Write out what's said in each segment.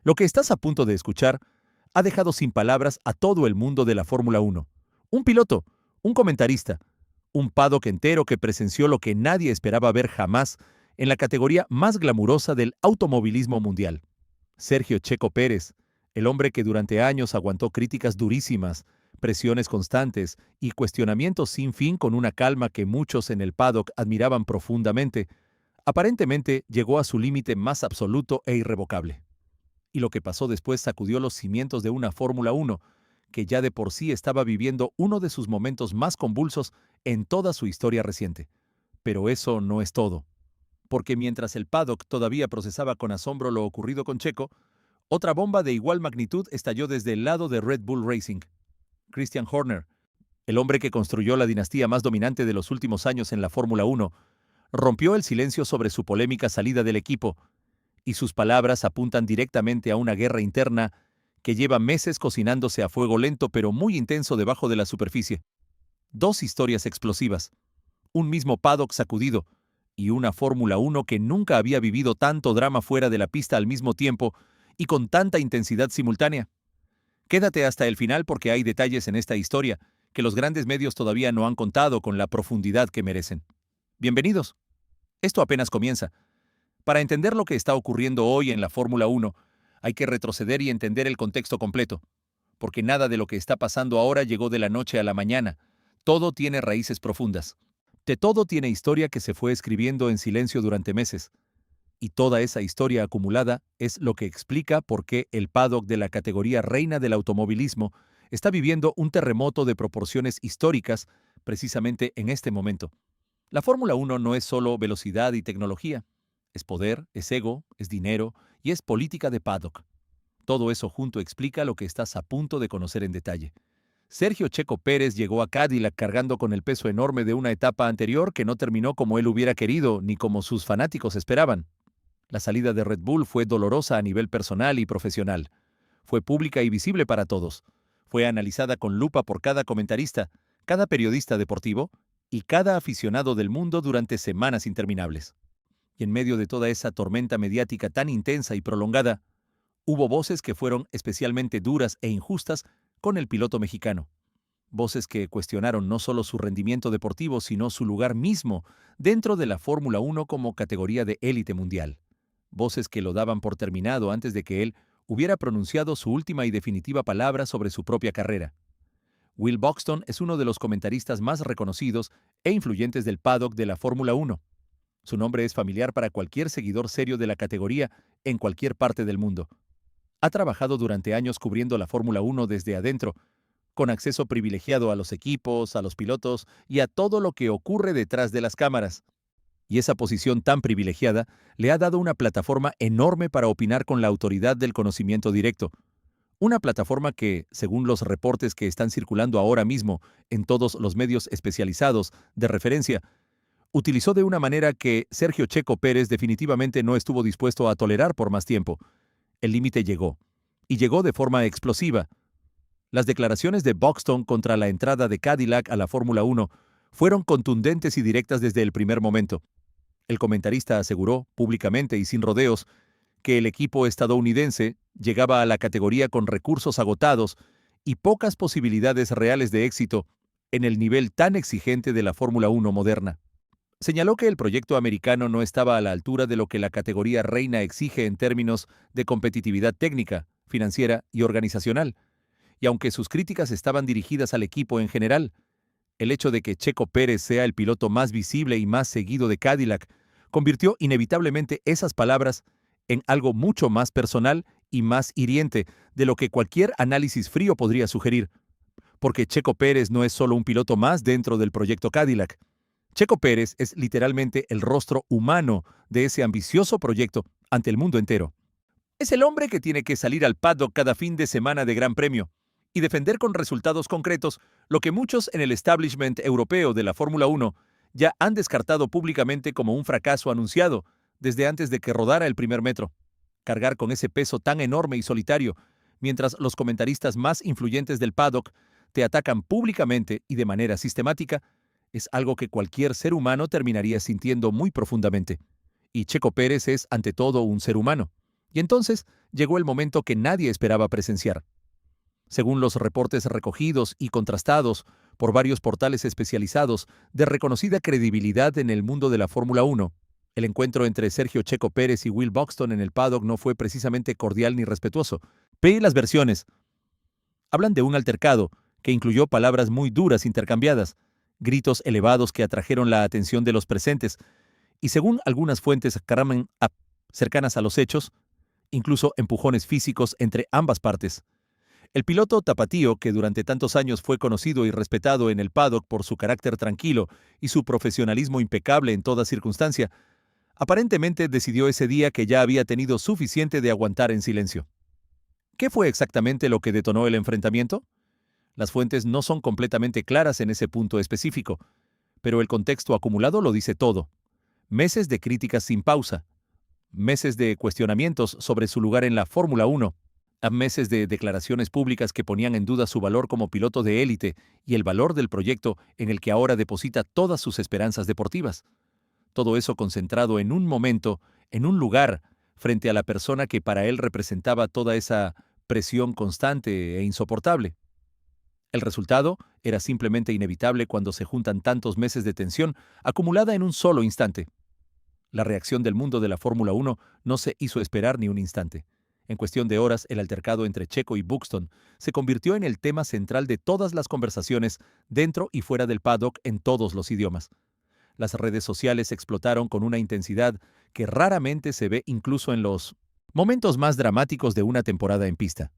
Lo que estás a punto de escuchar ha dejado sin palabras a todo el mundo de la Fórmula 1. Un piloto, un comentarista, un paddock entero que presenció lo que nadie esperaba ver jamás en la categoría más glamurosa del automovilismo mundial. Sergio Checo Pérez, el hombre que durante años aguantó críticas durísimas, presiones constantes y cuestionamientos sin fin con una calma que muchos en el paddock admiraban profundamente, aparentemente llegó a su límite más absoluto e irrevocable. Y lo que pasó después sacudió los cimientos de una Fórmula 1 que ya de por sí estaba viviendo uno de sus momentos más convulsos en toda su historia reciente. Pero eso no es todo, porque mientras el paddock todavía procesaba con asombro lo ocurrido con Checo, otra bomba de igual magnitud estalló desde el lado de Red Bull Racing. Christian Horner, el hombre que construyó la dinastía más dominante de los últimos años en la Fórmula 1, rompió el silencio sobre su polémica salida del equipo, y sus palabras apuntan directamente a una guerra interna que lleva meses cocinándose a fuego lento pero muy intenso debajo de la superficie. Dos historias explosivas, un mismo paddock sacudido y una Fórmula 1 que nunca había vivido tanto drama fuera de la pista al mismo tiempo y con tanta intensidad simultánea. Quédate hasta el final porque hay detalles en esta historia que los grandes medios todavía no han contado con la profundidad que merecen. Bienvenidos. Esto apenas comienza. Para entender lo que está ocurriendo hoy en la Fórmula 1, hay que retroceder y entender el contexto completo, porque nada de lo que está pasando ahora llegó de la noche a la mañana. Todo tiene raíces profundas. De todo tiene historia que se fue escribiendo en silencio durante meses. Y toda esa historia acumulada es lo que explica por qué el paddock de la categoría reina del automovilismo está viviendo un terremoto de proporciones históricas precisamente en este momento. La Fórmula 1 no es solo velocidad y tecnología. Es poder, es ego, es dinero y es política de paddock. Todo eso junto explica lo que estás a punto de conocer en detalle. Sergio Checo Pérez llegó a Cadillac cargando con el peso enorme de una etapa anterior que no terminó como él hubiera querido ni como sus fanáticos esperaban. La salida de Red Bull fue dolorosa a nivel personal y profesional. Fue pública y visible para todos. Fue analizada con lupa por cada comentarista, cada periodista deportivo y cada aficionado del mundo durante semanas interminables. Y en medio de toda esa tormenta mediática tan intensa y prolongada, hubo voces que fueron especialmente duras e injustas con el piloto mexicano. Voces que cuestionaron no solo su rendimiento deportivo, sino su lugar mismo dentro de la Fórmula 1 como categoría de élite mundial. Voces que lo daban por terminado antes de que él hubiera pronunciado su última y definitiva palabra sobre su propia carrera. Will Buxton es uno de los comentaristas más reconocidos e influyentes del paddock de la Fórmula 1. Su nombre es familiar para cualquier seguidor serio de la categoría en cualquier parte del mundo. Ha trabajado durante años cubriendo la Fórmula 1 desde adentro, con acceso privilegiado a los equipos, a los pilotos y a todo lo que ocurre detrás de las cámaras. Y esa posición tan privilegiada le ha dado una plataforma enorme para opinar con la autoridad del conocimiento directo. Una plataforma que, según los reportes que están circulando ahora mismo en todos los medios especializados de referencia, utilizó de una manera que Sergio Checo Pérez definitivamente no estuvo dispuesto a tolerar por más tiempo. El límite llegó, y llegó de forma explosiva. Las declaraciones de Buxton contra la entrada de Cadillac a la Fórmula 1 fueron contundentes y directas desde el primer momento. El comentarista aseguró, públicamente y sin rodeos, que el equipo estadounidense llegaba a la categoría con recursos agotados y pocas posibilidades reales de éxito en el nivel tan exigente de la Fórmula 1 moderna. Señaló que el proyecto americano no estaba a la altura de lo que la categoría reina exige en términos de competitividad técnica, financiera y organizacional, y aunque sus críticas estaban dirigidas al equipo en general, el hecho de que Checo Pérez sea el piloto más visible y más seguido de Cadillac convirtió inevitablemente esas palabras en algo mucho más personal y más hiriente de lo que cualquier análisis frío podría sugerir, porque Checo Pérez no es solo un piloto más dentro del proyecto Cadillac. Checo Pérez es literalmente el rostro humano de ese ambicioso proyecto ante el mundo entero. Es el hombre que tiene que salir al paddock cada fin de semana de Gran Premio y defender con resultados concretos lo que muchos en el establishment europeo de la Fórmula 1 ya han descartado públicamente como un fracaso anunciado desde antes de que rodara el primer metro. Cargar con ese peso tan enorme y solitario, mientras los comentaristas más influyentes del paddock te atacan públicamente y de manera sistemática, es algo que cualquier ser humano terminaría sintiendo muy profundamente. Y Checo Pérez es, ante todo, un ser humano. Y entonces llegó el momento que nadie esperaba presenciar. Según los reportes recogidos y contrastados por varios portales especializados de reconocida credibilidad en el mundo de la Fórmula 1, el encuentro entre Sergio Checo Pérez y Will Buxton en el paddock no fue precisamente cordial ni respetuoso. Las versiones hablan de un altercado que incluyó palabras muy duras intercambiadas, gritos elevados que atrajeron la atención de los presentes, y según algunas fuentes cercanas a los hechos, incluso empujones físicos entre ambas partes. El piloto tapatío, que durante tantos años fue conocido y respetado en el paddock por su carácter tranquilo y su profesionalismo impecable en toda circunstancia, aparentemente decidió ese día que ya había tenido suficiente de aguantar en silencio. ¿Qué fue exactamente lo que detonó el enfrentamiento? Las fuentes no son completamente claras en ese punto específico, pero el contexto acumulado lo dice todo. Meses de críticas sin pausa, meses de cuestionamientos sobre su lugar en la Fórmula 1, a meses de declaraciones públicas que ponían en duda su valor como piloto de élite y el valor del proyecto en el que ahora deposita todas sus esperanzas deportivas. Todo eso concentrado en un momento, en un lugar, frente a la persona que para él representaba toda esa presión constante e insoportable. El resultado era simplemente inevitable cuando se juntan tantos meses de tensión acumulada en un solo instante. La reacción del mundo de la Fórmula 1 no se hizo esperar ni un instante. En cuestión de horas, el altercado entre Checo y Buxton se convirtió en el tema central de todas las conversaciones dentro y fuera del paddock en todos los idiomas. Las redes sociales explotaron con una intensidad que raramente se ve incluso en los momentos más dramáticos de una temporada en pista.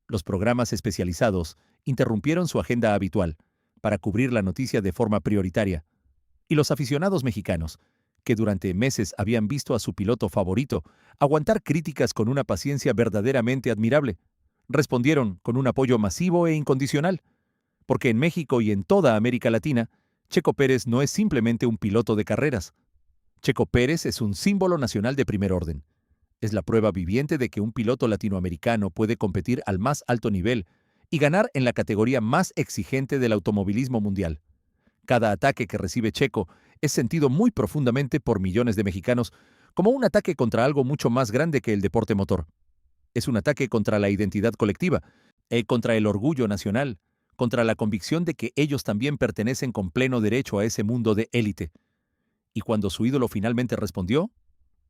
Los programas especializados interrumpieron su agenda habitual para cubrir la noticia de forma prioritaria, y los aficionados mexicanos, que durante meses habían visto a su piloto favorito aguantar críticas con una paciencia verdaderamente admirable, respondieron con un apoyo masivo e incondicional, porque en México y en toda América Latina, Checo Pérez no es simplemente un piloto de carreras. Checo Pérez es un símbolo nacional de primer orden. Es la prueba viviente de que un piloto latinoamericano puede competir al más alto nivel y ganar en la categoría más exigente del automovilismo mundial. Cada ataque que recibe Checo es sentido muy profundamente por millones de mexicanos como un ataque contra algo mucho más grande que el deporte motor. Es un ataque contra la identidad colectiva, contra el orgullo nacional, contra la convicción de que ellos también pertenecen con pleno derecho a ese mundo de élite. Y cuando su ídolo finalmente respondió,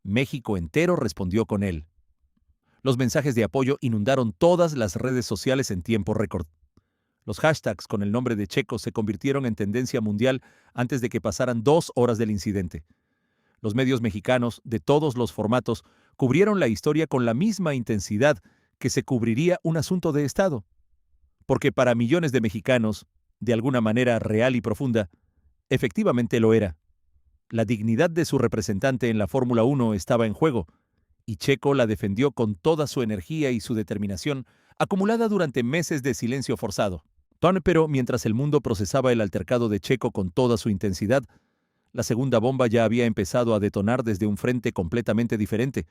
México entero respondió con él. Los mensajes de apoyo inundaron todas las redes sociales en tiempo récord. Los hashtags con el nombre de Checo se convirtieron en tendencia mundial antes de que pasaran 2 horas del incidente. Los medios mexicanos, de todos los formatos, cubrieron la historia con la misma intensidad que se cubriría un asunto de Estado. Porque para millones de mexicanos, de alguna manera real y profunda, efectivamente lo era. La dignidad de su representante en la Fórmula 1 estaba en juego, y Checo la defendió con toda su energía y su determinación, acumulada durante meses de silencio forzado. Pero mientras el mundo procesaba el altercado de Checo con toda su intensidad, la segunda bomba ya había empezado a detonar desde un frente completamente diferente.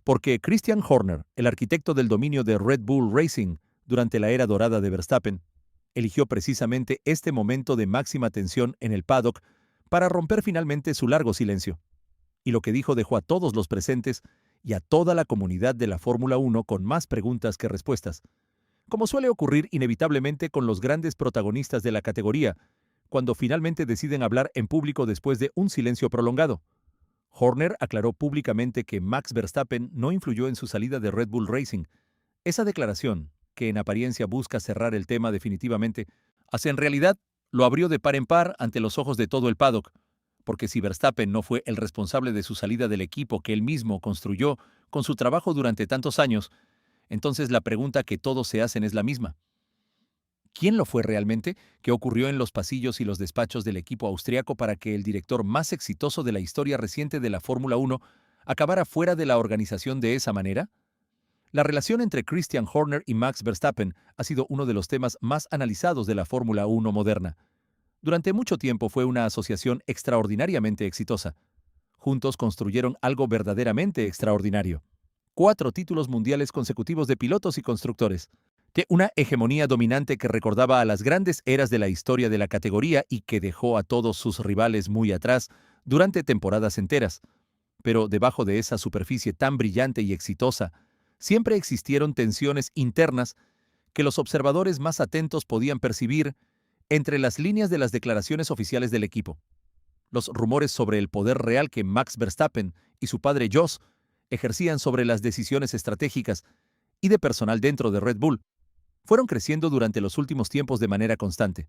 Porque Christian Horner, el arquitecto del dominio de Red Bull Racing durante la era dorada de Verstappen, eligió precisamente este momento de máxima tensión en el paddock para romper finalmente su largo silencio. Y lo que dijo dejó a todos los presentes y a toda la comunidad de la Fórmula 1 con más preguntas que respuestas, como suele ocurrir inevitablemente con los grandes protagonistas de la categoría, cuando finalmente deciden hablar en público después de un silencio prolongado. Horner aclaró públicamente que Max Verstappen no influyó en su salida de Red Bull Racing. Esa declaración, que en apariencia busca cerrar el tema definitivamente, en realidad lo abrió de par en par ante los ojos de todo el paddock, porque si Verstappen no fue el responsable de su salida del equipo que él mismo construyó con su trabajo durante tantos años, entonces la pregunta que todos se hacen es la misma. ¿Quién lo fue realmente? ¿Qué ocurrió en los pasillos y los despachos del equipo austriaco para que el director más exitoso de la historia reciente de la Fórmula 1 acabara fuera de la organización de esa manera? La relación entre Christian Horner y Max Verstappen ha sido uno de los temas más analizados de la Fórmula 1 moderna. Durante mucho tiempo fue una asociación extraordinariamente exitosa. Juntos construyeron algo verdaderamente extraordinario. 4 títulos mundiales consecutivos de pilotos y constructores. Una hegemonía dominante que recordaba a las grandes eras de la historia de la categoría y que dejó a todos sus rivales muy atrás durante temporadas enteras. Pero debajo de esa superficie tan brillante y exitosa, siempre existieron tensiones internas que los observadores más atentos podían percibir entre las líneas de las declaraciones oficiales del equipo. Los rumores sobre el poder real que Max Verstappen y su padre Jos ejercían sobre las decisiones estratégicas y de personal dentro de Red Bull fueron creciendo durante los últimos tiempos de manera constante.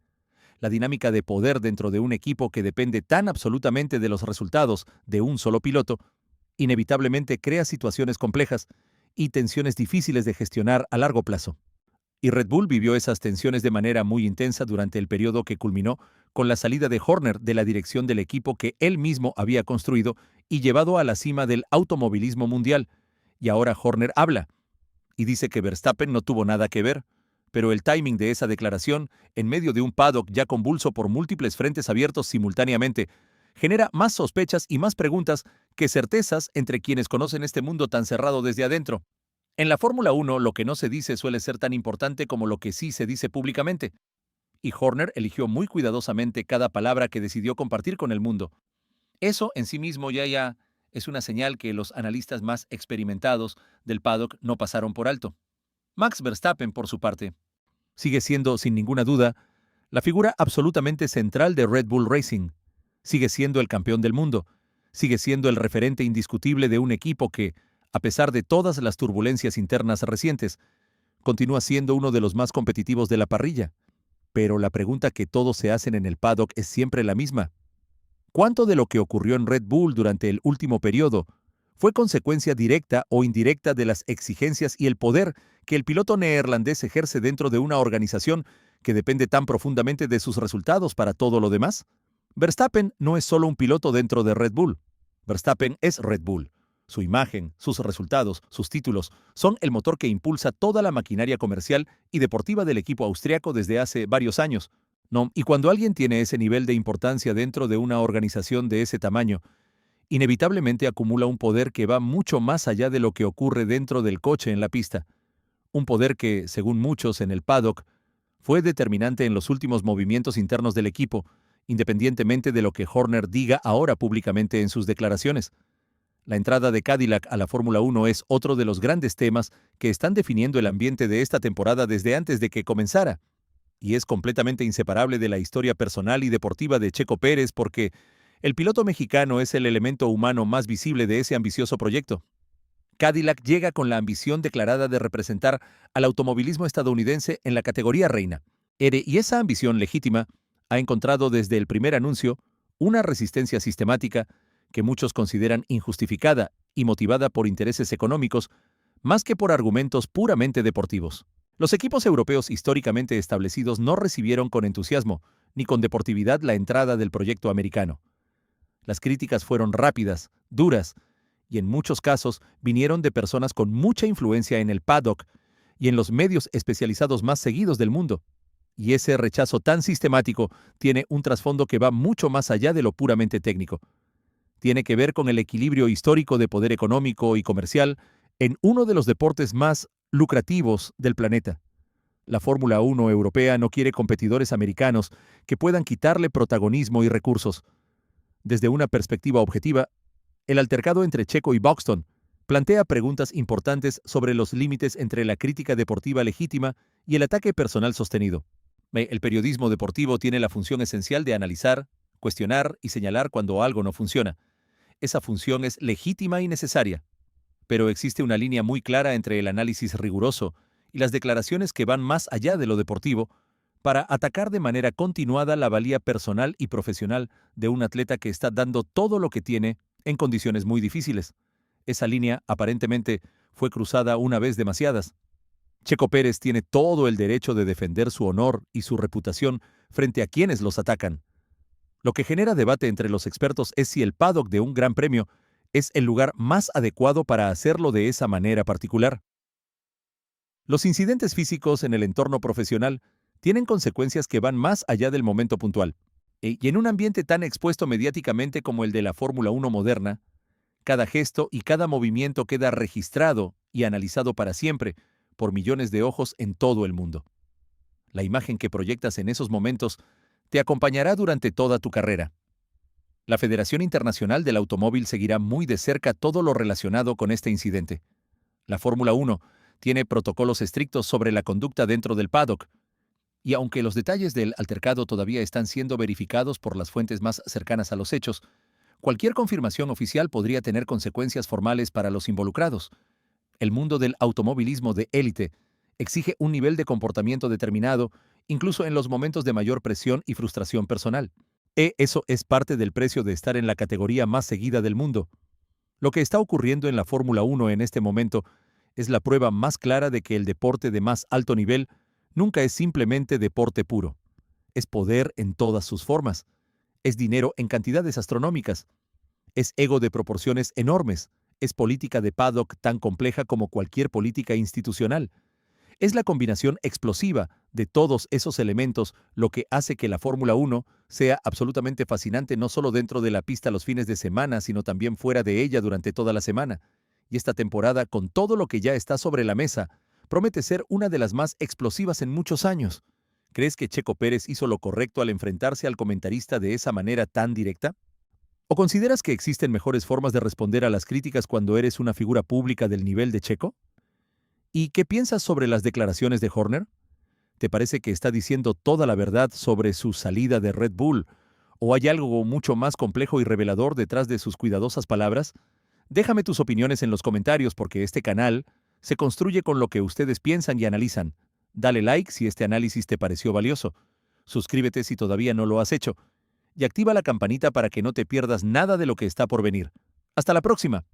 La dinámica de poder dentro de un equipo que depende tan absolutamente de los resultados de un solo piloto, inevitablemente crea situaciones complejas y tensiones difíciles de gestionar a largo plazo. Y Red Bull vivió esas tensiones de manera muy intensa durante el periodo que culminó con la salida de Horner de la dirección del equipo que él mismo había construido y llevado a la cima del automovilismo mundial. Y ahora Horner habla y dice que Verstappen no tuvo nada que ver, pero el timing de esa declaración, en medio de un paddock ya convulso por múltiples frentes abiertos simultáneamente, genera más sospechas y más preguntas que certezas entre quienes conocen este mundo tan cerrado desde adentro. En la Fórmula 1, lo que no se dice suele ser tan importante como lo que sí se dice públicamente, y Horner eligió muy cuidadosamente cada palabra que decidió compartir con el mundo. Eso en sí mismo ya es una señal que los analistas más experimentados del paddock no pasaron por alto. Max Verstappen, por su parte, sigue siendo, sin ninguna duda, la figura absolutamente central de Red Bull Racing. Sigue siendo el campeón del mundo. Sigue siendo el referente indiscutible de un equipo que, a pesar de todas las turbulencias internas recientes, continúa siendo uno de los más competitivos de la parrilla. Pero la pregunta que todos se hacen en el paddock es siempre la misma. ¿Cuánto de lo que ocurrió en Red Bull durante el último periodo fue consecuencia directa o indirecta de las exigencias y el poder que el piloto neerlandés ejerce dentro de una organización que depende tan profundamente de sus resultados para todo lo demás? Verstappen no es solo un piloto dentro de Red Bull. Verstappen es Red Bull. Su imagen, sus resultados, sus títulos son el motor que impulsa toda la maquinaria comercial y deportiva del equipo austriaco desde hace varios años. No, y cuando alguien tiene ese nivel de importancia dentro de una organización de ese tamaño, inevitablemente acumula un poder que va mucho más allá de lo que ocurre dentro del coche en la pista. Un poder que, según muchos en el paddock, fue determinante en los últimos movimientos internos del equipo, independientemente de lo que Horner diga ahora públicamente en sus declaraciones. La entrada de Cadillac a la Fórmula 1 es otro de los grandes temas que están definiendo el ambiente de esta temporada desde antes de que comenzara. Y es completamente inseparable de la historia personal y deportiva de Checo Pérez porque el piloto mexicano es el elemento humano más visible de ese ambicioso proyecto. Cadillac llega con la ambición declarada de representar al automovilismo estadounidense en la categoría reina. Y esa ambición legítima ha encontrado desde el primer anuncio una resistencia sistemática que muchos consideran injustificada y motivada por intereses económicos más que por argumentos puramente deportivos. Los equipos europeos históricamente establecidos no recibieron con entusiasmo ni con deportividad la entrada del proyecto americano. Las críticas fueron rápidas, duras, y en muchos casos vinieron de personas con mucha influencia en el paddock y en los medios especializados más seguidos del mundo. Y ese rechazo tan sistemático tiene un trasfondo que va mucho más allá de lo puramente técnico. Tiene que ver con el equilibrio histórico de poder económico y comercial en uno de los deportes más lucrativos del planeta. La Fórmula 1 europea no quiere competidores americanos que puedan quitarle protagonismo y recursos. Desde una perspectiva objetiva, el altercado entre Checo y Buxton plantea preguntas importantes sobre los límites entre la crítica deportiva legítima y el ataque personal sostenido. El periodismo deportivo tiene la función esencial de analizar, cuestionar y señalar cuando algo no funciona. Esa función es legítima y necesaria, pero existe una línea muy clara entre el análisis riguroso y las declaraciones que van más allá de lo deportivo para atacar de manera continuada la valía personal y profesional de un atleta que está dando todo lo que tiene en condiciones muy difíciles. Esa línea, aparentemente, fue cruzada una vez demasiadas. Checo Pérez tiene todo el derecho de defender su honor y su reputación frente a quienes los atacan. Lo que genera debate entre los expertos es si el paddock de un gran premio es el lugar más adecuado para hacerlo de esa manera particular. Los incidentes físicos en el entorno profesional tienen consecuencias que van más allá del momento puntual. Y en un ambiente tan expuesto mediáticamente como el de la Fórmula 1 moderna, cada gesto y cada movimiento queda registrado y analizado para siempre por millones de ojos en todo el mundo. La imagen que proyectas en esos momentos te acompañará durante toda tu carrera. La Federación Internacional del Automóvil seguirá muy de cerca todo lo relacionado con este incidente. La Fórmula 1 tiene protocolos estrictos sobre la conducta dentro del paddock, y aunque los detalles del altercado todavía están siendo verificados por las fuentes más cercanas a los hechos, cualquier confirmación oficial podría tener consecuencias formales para los involucrados. El mundo del automovilismo de élite exige un nivel de comportamiento determinado, incluso en los momentos de mayor presión y frustración personal. Eso es parte del precio de estar en la categoría más seguida del mundo. Lo que está ocurriendo en la Fórmula 1 en este momento es la prueba más clara de que el deporte de más alto nivel nunca es simplemente deporte puro. Es poder en todas sus formas. Es dinero en cantidades astronómicas. Es ego de proporciones enormes. Es política de paddock tan compleja como cualquier política institucional. Es la combinación explosiva de todos esos elementos lo que hace que la Fórmula 1 sea absolutamente fascinante no solo dentro de la pista los fines de semana, sino también fuera de ella durante toda la semana. Y esta temporada, con todo lo que ya está sobre la mesa, promete ser una de las más explosivas en muchos años. ¿Crees que Checo Pérez hizo lo correcto al enfrentarse al comentarista de esa manera tan directa? ¿O consideras que existen mejores formas de responder a las críticas cuando eres una figura pública del nivel de Checo? ¿Y qué piensas sobre las declaraciones de Horner? ¿Te parece que está diciendo toda la verdad sobre su salida de Red Bull? ¿O hay algo mucho más complejo y revelador detrás de sus cuidadosas palabras? Déjame tus opiniones en los comentarios porque este canal se construye con lo que ustedes piensan y analizan. Dale like si este análisis te pareció valioso. Suscríbete si todavía no lo has hecho. Y activa la campanita para que no te pierdas nada de lo que está por venir. Hasta la próxima.